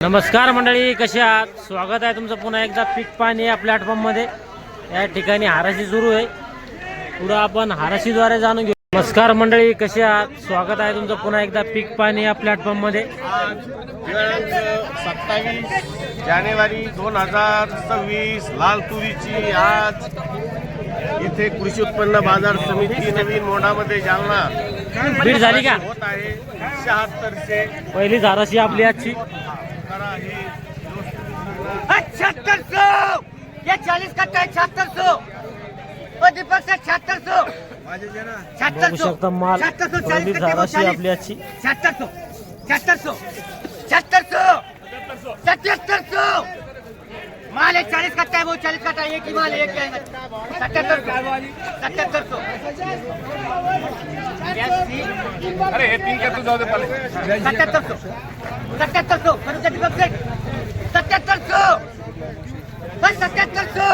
नमस्कार मंडळी, कसे आहात? स्वागत आहे तुमचं पुन्हा एकदा पीक पाणी या प्लॅटफॉर्ममध्ये. या ठिकाणी हाराशी सुरू आहे. पुढे आपण हाराशीद्वारे जाणून घेऊ. नमस्कार मंडळी, कसे आहात? स्वागत आहे तुमचं पुन्हा एकदा पीक पाणी या प्लॅटफॉर्ममध्ये. दिनांक 27 जानेवारी 2026 लाल तुरीची आज इथे कृषी उत्पन्न बाजार समिती नवीन मोढामध्ये जालना बीड झाली का? होत आहे. 7600 पहिली हाराशी आपली आजची. करा ही 7600 ये 40 कट्टा है 7600 दीपक से 7600 बघू शकता माल. पहिली हाराशी आपली आजची. 7600 7600 7600 7700 माल है 40 कट्टा है वो 40 कट्टा है, एक ही माल है, एक ही है 7700 अरे हे तीन करतो जाऊ दे पहिले 7700 7700 करू का दीपक से 7700 बस 7700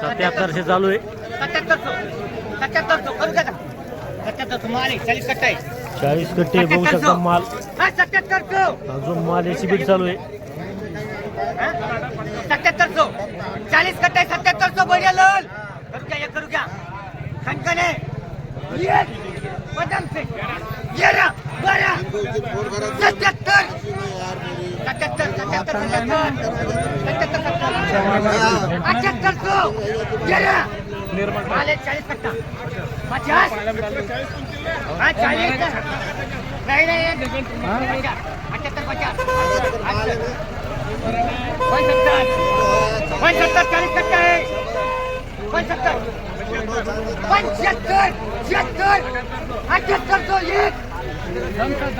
7700 चालू आहे. 7700 करू का 7700 माल है 40 कट्टा है 40 कट्टे बघू शकता माल. 7700 अजून माल याची बीट चालू आहे. 7700 40 कट्टे 7700 बढ़िया लोल करू क्या खनखन है ये बदम से ये रहा 12 77 माले 40 कट्टा 50 हाँ 40 नहीं 78 50 40 कट्टा है 75 75 76 78 एक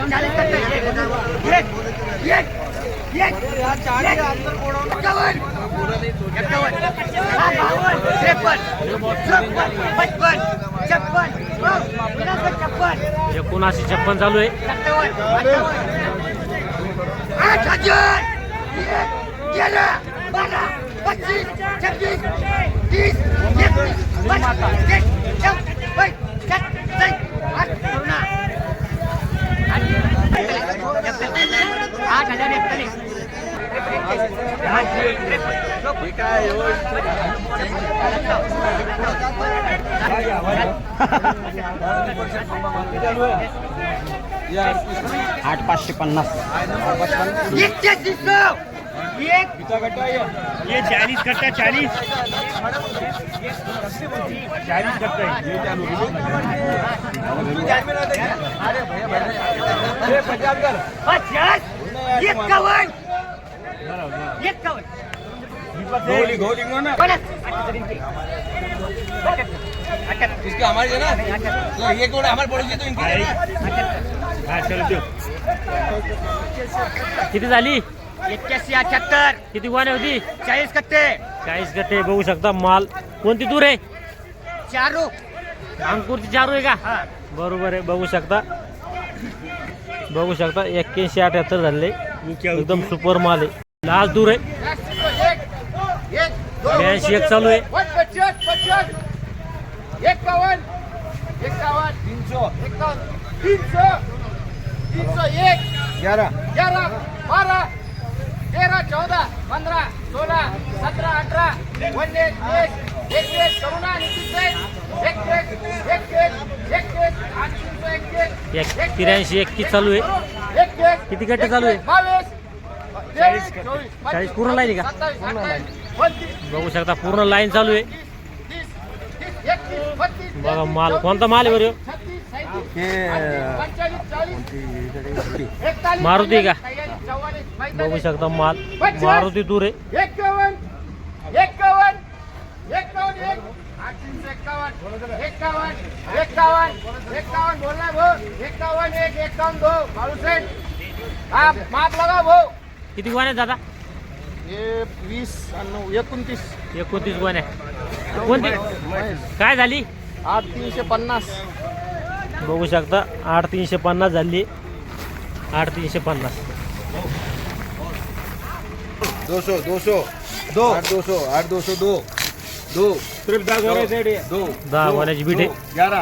40 कट्टा एक 1956 चालू आहे. 8000 11 12 25 26 30 ये 40 कट्टा 40 कट्टा इसके हमारे ना ये कोड हमारे पड़ोसी तो इनकी किती झाली? 81 78 किती वाणे होती? 40 कट्टे 40 कट्टे बघू शकता माल. कोणती तूर आहे? चारू अंकुरची चारू आहे का? हाँ बरोबर आहे. बघू शकता 81 78 झाले. एकदम सुपर माल आहे. लास्ट दूर आहे. 82 एक चालू आहे. 50 51 51 300 301 11 12 13 14 15 16 17 18 19 21 करुणा 83 21 चालू आहे. किती गट्टे चालू आहे? 40 पूर्ण लाईन आहे का? बघू शकता पूर्ण लाईन चालू आहे. बघा माल कोणता माल आहे बरं? मारुती आहे का? बघू शकता माल मारुती दूर आहे. 51 51 51 51 बोलना भाऊ 51 1 51 2 बाळूसेठ आप माप लगा भाऊ. किती वाणे दादा? हे 20 आणि 29 29 वाणे. कोणती काय झाली? 8350 बघू शकता 8350 झाली. 8350 200 2 सिर्फ 10 हो रहे थे 2 10 वाण्याची बीट आहे. 11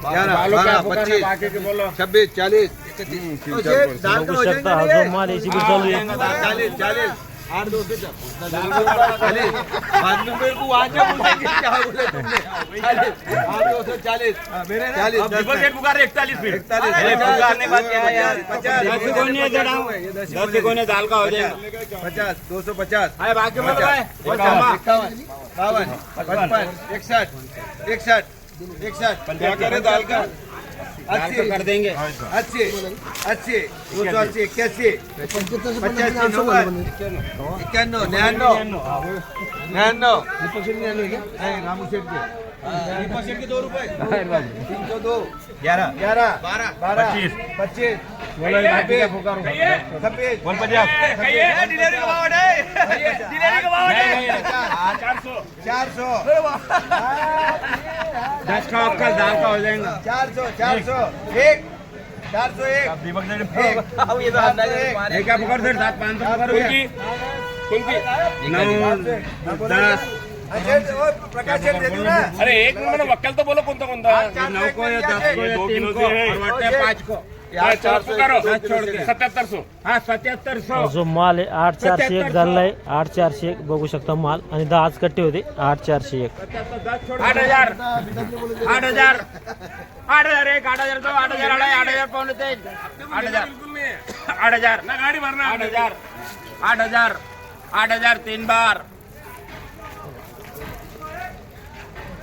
12 25 26 40 बघू शकता हा जो माल याची बी चालू आहे. 80 कर देंगे 80 80 280 81 85 91 रामू शेठ के 2 रुपए 302 11 12 25 10 का आपका दाल का हो जाएगा 400 एक 401 क्या पकड़ सर 7 प्रकाश शेठ दे दूं ना अरे एक मिनट वक्कल तो बोलो कोणता कोणता 9 को या 10 को या 3 को और वाटते 5 को 7700 हाँ 7700 जो माल आहे 8401 झालेला आहे. 8401 बघू शकता माल आणि 10 आज कट्टे होते. 8401 8000 8000 8000 एक 8000 दो 8000 8000 पाऊन 8000 8000 ना गाडी भरना 8000 3 बार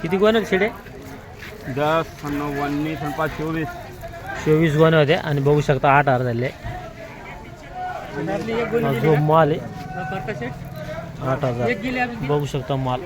किती गोणे शेडे 10 19 5 24 24 गोणे होते आणि बघू शकता 8000 झाले. हा जो माल आहे 8000 बघू शकता माल.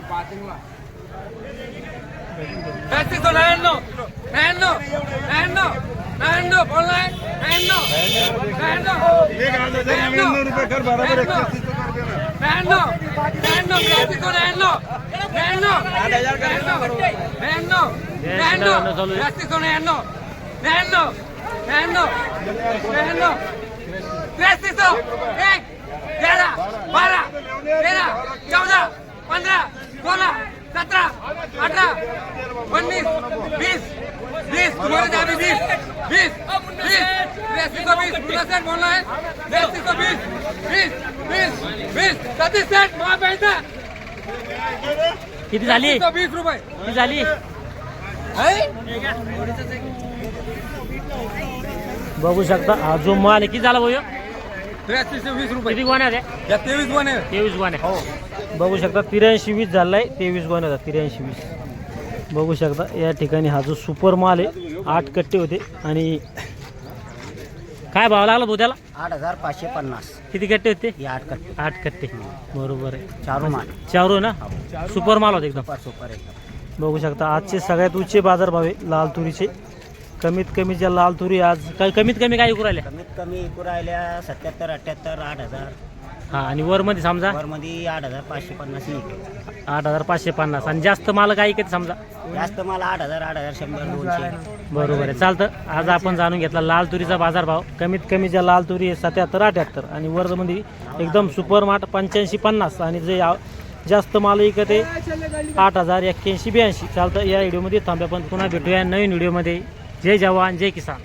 20 किती झाली 20 रुपये किती झाली बघू शकता हा जो माल आहे किती झाला भाऊ 20 रुपये किती गोण्या होत्या या 23 गोणे 23 गोण्या बघू शकता 83-20 झालाय. 23 गोण्या होता 83-20 बघू शकता. या ठिकाणी हा जो सुपर माल आहे 8 कट्टे होते आणि काय भाव लागला भाऊ त्याला 8550 किती कट्टे होते हे 8 कट्टे 8 कट्टे बरोबर आहे. चारू माल चारो ना सुपर माल होते एकदम सुपर एकदम बघू शकता. आजचे सगळ्यात उच्च बाजार भाव आहे लाल तुरीचे. कमीत कमी ज्या लाल तुरी आज कमीत कमी काय विकू राहिल्या कमीत कमी पुरायल्या 77 78 8000 हा आणि वर मध्ये समजा वर मध्ये 8550 8550 आणि जास्त माल काय ऐकत समजा जास्त मला 8000 8100 200 बरोबर आहे. चालतं. आज आपण जाणून घेतला लाल तुरीचा बाजारभाव. कमीत कमी ज्या लाल तुरी आहे 77 78 आणि वरमध्ये एकदम सुपर मार्ट 85-50 आणि जे जास्त माल विकत आहे 8000 81 82. चालतं. या व्हिडिओमध्ये थांब्या पण पुन्हा भेटूया नवीन व्हिडिओमध्ये. जय जवान जय किसान.